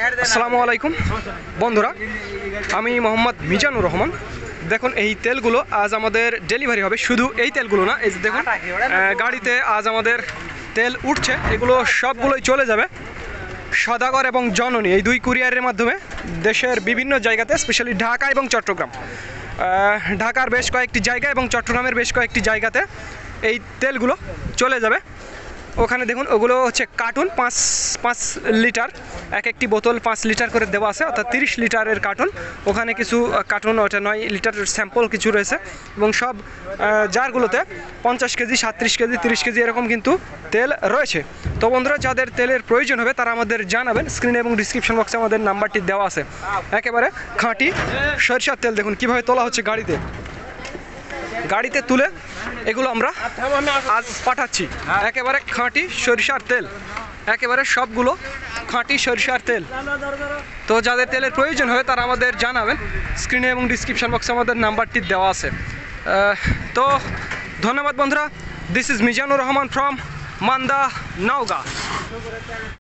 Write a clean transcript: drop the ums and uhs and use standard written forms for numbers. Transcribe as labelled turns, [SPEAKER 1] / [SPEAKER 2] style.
[SPEAKER 1] আসসালামু আলাইকুম বন্ধুরা, আমি মোহাম্মদ মিজানুর রহমান। দেখুন এই তেলগুলো আজ আমাদের ডেলিভারি হবে। শুধু এই তেলগুলো না, এই যে দেখুন গাড়িতে আজ আমাদের তেল উঠছে। এগুলো সবগুলোই চলে যাবে সদাগর এবং জননী, এই দুই কুরিয়ারের মাধ্যমে দেশের বিভিন্ন জায়গাতে, স্পেশালি ঢাকা এবং চট্টগ্রাম। ঢাকার বেশ কয়েকটি জায়গা এবং চট্টগ্রামের বেশ কয়েকটি জায়গাতে এই তেলগুলো চলে যাবে। ওখানে দেখুন ওগুলো হচ্ছে কার্টুন, 5 লিটার, এক একটি বোতল 5 লিটার করে দেওয়া আছে, অর্থাৎ 30 লিটারের কার্টুন। ওখানে কিছু কার্টুন, ওটা 9 লিটার স্যাম্পল কিছু রয়েছে এবং সব জারগুলোতে 50 কেজি, 37 কেজি, 30 কেজি এরকম কিন্তু তেল রয়েছে। তো বন্ধুরা, যাদের তেলের প্রয়োজন হবে তারা আমাদের জানাবেন। স্ক্রিনে এবং ডিসক্রিপশন বক্সে আমাদের নাম্বারটি দেওয়া আছে। একেবারে খাঁটি সরিষার তেল দেখুন কীভাবে তোলা হচ্ছে গাড়িতে তুলে এগুলো আমরা আজ পাঠাচ্ছি। একেবারে খাঁটি সরিষার তেল, একেবারে সবগুলো খাঁটি সরিষার তেল। তো যাদের তেলের প্রয়োজন হয় তারা আমাদের জানাবেন। স্ক্রিনে এবং ডিসক্রিপশন বক্সে আমাদের নাম্বারটি দেওয়া আছে। তো ধন্যবাদ বন্ধুরা। This is Mizanur Rahman from Manda, Naogaon.